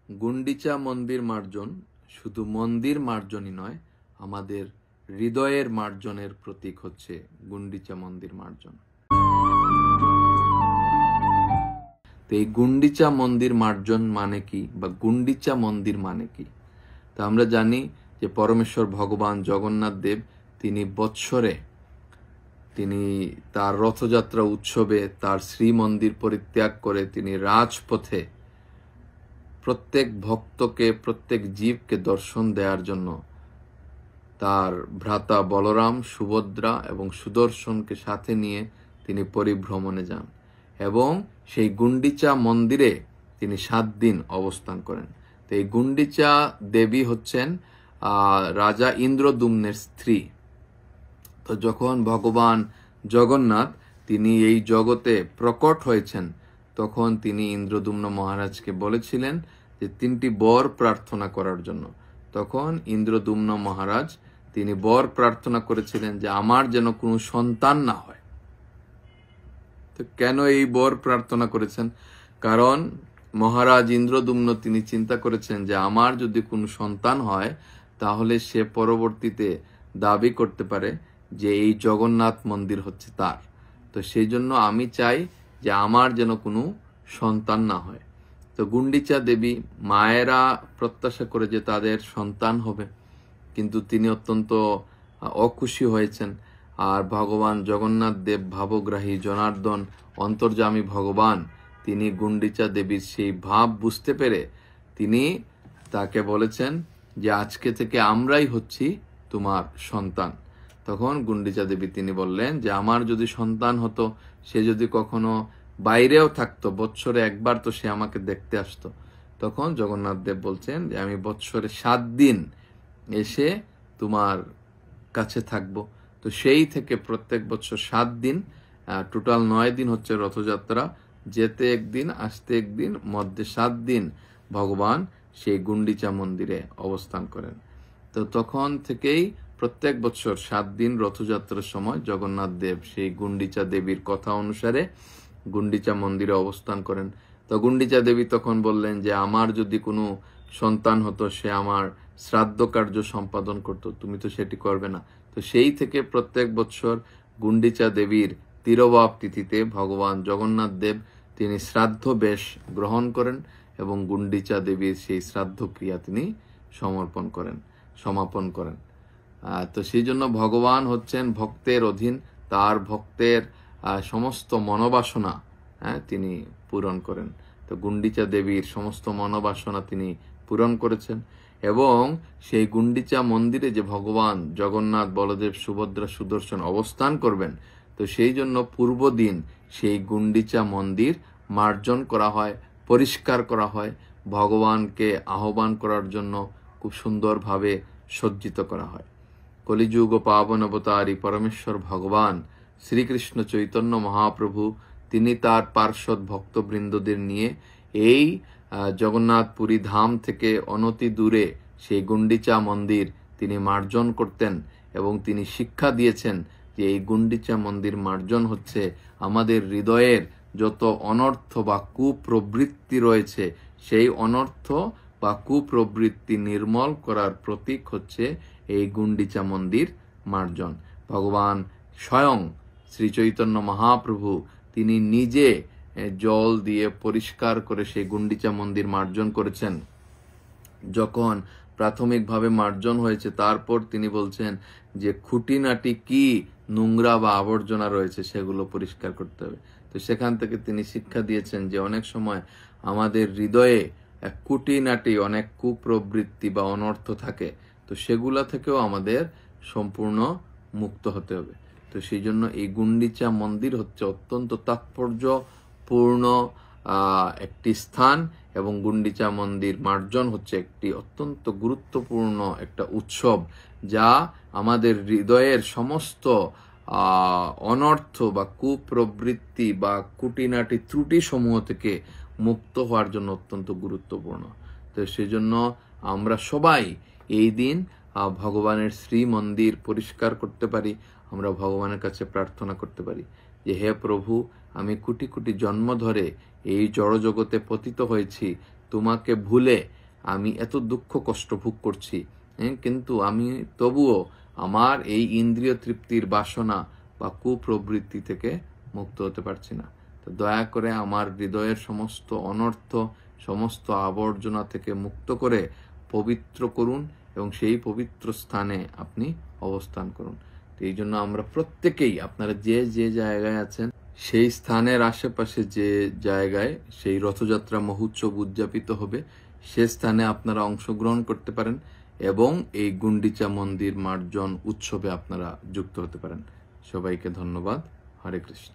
গুন্ডিচা মন্দির মার্জন শুধু মন্দির মার্জনই নয়, আমাদের হৃদয়ের মার্জনের প্রতীক হচ্ছে গুন্ডিচা মন্দির মার্জন। তো এই গুন্ডিচা মন্দির মার্জন মানে কি, বা গুন্ডিচা মন্দির মানে কি? তা আমরা জানি যে পরমেশ্বর ভগবান জগন্নাথ দেব তিনি বৎসরে তিনি তার রথযাত্রা উৎসবে তার শ্রীমন্দির পরিত্যাগ করে তিনি রাজপথে প্রত্যেক ভক্তকে, প্রত্যেক জীবকে দর্শন দেওয়ার জন্য তার ভ্রাতা বলরাম, সুভদ্রা এবং সুদর্শনকে সাথে নিয়ে তিনি পরিভ্রমণে যান এবং সেই গুন্ডিচা মন্দিরে তিনি 7 দিন অবস্থান করেন। তো এই গুন্ডিচা দেবী হচ্ছেন রাজা ইন্দ্রদ্যুম্নের স্ত্রী। তো যখন ভগবান জগন্নাথ তিনি এই জগতে প্রকট হয়েছেন, তখন তিনি ইন্দ্রদ্যুম্ন মহারাজকে বলেছিলেন যে 3টি বর প্রার্থনা করার জন্য। তখন ইন্দ্রদ্যুম্ন মহারাজ তিনি বর প্রার্থনা করেছিলেন যে আমার যেন কোনো সন্তান না হয়। তো কেন এই বর প্রার্থনা করেছেন? কারণ মহারাজ ইন্দ্রদ্যুম্ন তিনি চিন্তা করেছেন যে আমার যদি কোনো সন্তান হয় তাহলে সে পরবর্তীতে দাবি করতে পারে যে এই জগন্নাথ মন্দির হচ্ছে তার। তো সেই জন্য আমি চাই যে আমার যেন কোনো সন্তান না হয়। তো গুন্ডিচা দেবী মায়েরা প্রত্যাশা করে যে তাদের সন্তান হবে, কিন্তু তিনি অত্যন্ত অখুশি হয়েছেন। আর ভগবান জগন্নাথ দেব ভাবগ্রাহী জনার্দন অন্তর্যামী ভগবান তিনি গুন্ডিচা দেবীর সেই ভাব বুঝতে পেরে তিনি তাকে বলেছেন যে আজকে থেকে আমরাই হচ্ছি তোমার সন্তান। তখন গুন্ডিচা দেবী তিনি বললেন যে আমার যদি সন্তান হতো, সে যদি কখনো বাইরেও থাকতো, বৎসরে একবার তো সে আমাকে দেখতে আসতো। তখন জগন্নাথ দেব বলছেন যে আমি বৎসরে 7 দিন এসে তোমার কাছে থাকবো। তো সেই থেকে প্রত্যেক বছর 7 দিন, টোটাল 9 দিন হচ্ছে রথযাত্রা, যেতে একদিন আসতে একদিন, মধ্যে 7 দিন ভগবান সেই গুন্ডিচা মন্দিরে অবস্থান করেন। তো তখন থেকেই প্রত্যেক বছর 7 দিন রথযাত্রার সময় জগন্নাথ দেব সেই গুন্ডিচা দেবীর কথা অনুসারে গুন্ডিচা মন্দিরে অবস্থান করেন। তো গুন্ডিচা দেবী তখন বললেন যে আমার যদি কোনো সন্তান হতো, সে আমার শ্রাদ্ধ কার্য সম্পাদন করতো, তুমি তো সেটি করবে না। তো সেই থেকে প্রত্যেক বছর গুন্ডিচা দেবীর তিরোভাব তিথিতে ভগবান জগন্নাথ দেব তিনি শ্রাদ্ধ বেশ গ্রহণ করেন এবং গুন্ডিচা দেবীর সেই শ্রাদ্ধ ক্রিয়া তিনি সমাপন করেন। তো সেই জন্য ভগবান হচ্ছেন ভক্তের অধীন, তার ভক্তের সমস্ত মনোবাসনা তিনি পূরণ করেন। তো গুন্ডিচা দেবীর সমস্ত মনোবাসনা তিনি পূরণ করেছেন এবং সেই গুন্ডিচা মন্দিরে যে ভগবান জগন্নাথ, বলদেব, সুভদ্রা, সুদর্শন অবস্থান করবেন, তো সেই জন্য পূর্ব দিন সেই গুন্ডিচা মন্দির মার্জন করা হয়, পরিষ্কার করা হয়, ভগবানকে আহ্বান করার জন্য খুব সুন্দরভাবে সজ্জিত করা হয়। কলিযুগ পাবন অবতারী পরমেশ্বর ভগবান শ্রীকৃষ্ণ চৈতন্য মহাপ্রভু তিনি তার পার্শ্বদ ভক্তবৃন্দদের নিয়ে এই জগন্নাথপুরী ধাম থেকে অনতি দূরে সেই গুন্ডিচা মন্দির তিনি মার্জন করতেন এবং তিনি শিক্ষা দিয়েছেন যে এই গুন্ডিচা মন্দির মার্জন হচ্ছে আমাদের হৃদয়ের যত অনর্থ বা কুপ্রবৃত্তি রয়েছে, সেই অনর্থ বা কুপ্রবৃত্তি নির্মল করার প্রতীক হচ্ছে এই গুন্ডিচা মন্দির মার্জন। ভগবান স্বয়ং শ্রী চৈতন্য মহাপ্রভু তিনি নিজে জল দিয়ে পরিষ্কার করে সেই গুন্ডিচা মন্দির মার্জন করেছেন। যখন প্রাথমিকভাবে মার্জন হয়েছে, তারপর তিনি বলছেন যে খুঁটিনাটি কি নোংরা বা আবর্জনা রয়েছে সেগুলো পরিষ্কার করতে হবে। তো সেখান থেকে তিনি শিক্ষা দিয়েছেন যে অনেক সময় আমাদের হৃদয়ে খুঁটিনাটি অনেক কুপ্রবৃত্তি বা অনর্থ থাকে, তো সেগুলা থেকেও আমাদের সম্পূর্ণ মুক্ত হতে হবে। তো সেই জন্য এই গুন্ডিচা মন্দির হচ্ছে অত্যন্ত তাৎপর্যপূর্ণ একটি স্থান এবং গুন্ডিচা মন্দির মার্জন হচ্ছে একটি অত্যন্ত গুরুত্বপূর্ণ একটা উৎসব, যা আমাদের হৃদয়ের সমস্ত অনর্থ বা কুপ্রবৃত্তি বা খুঁটিনাটি ত্রুটি সমূহ থেকে মুক্ত হওয়ার জন্য অত্যন্ত গুরুত্বপূর্ণ। তো সেই জন্য আমরা সবাই এই দিন ভগবানের শ্রী মন্দির পরিষ্কার করতে পারি, আমরা ভগবানের কাছে প্রার্থনা করতে পারি যে হে প্রভু, আমি কোটি কোটি জন্ম ধরে এই জড়জগতে পতিত হয়েছি, তোমাকে ভুলে আমি এত দুঃখ কষ্ট ভোগ করছি, কিন্তু আমি তবুও আমার এই ইন্দ্রিয় তৃপ্তির বাসনা বা কুপ্রবৃত্তি থেকে মুক্ত হতে পারছি না। তো দয়া করে আমার হৃদয়ের সমস্ত অনর্থ, সমস্ত আবর্জনা থেকে মুক্ত করে পবিত্র করুন এবং সেই পবিত্র স্থানে আপনি অবস্থান করুন। তো এই জন্য আমরা প্রত্যেকেই, আপনারা যে যে জায়গায় আছেন সেই স্থানের আশেপাশে যে জায়গায় সেই রথযাত্রা মহোৎসব উদযাপিত হবে, সে স্থানে আপনারা অংশগ্রহণ করতে পারেন এবং এই গুন্ডিচা মন্দির মার্জন উৎসবে আপনারা যুক্ত হতে পারেন। সবাইকে ধন্যবাদ। হরে কৃষ্ণ।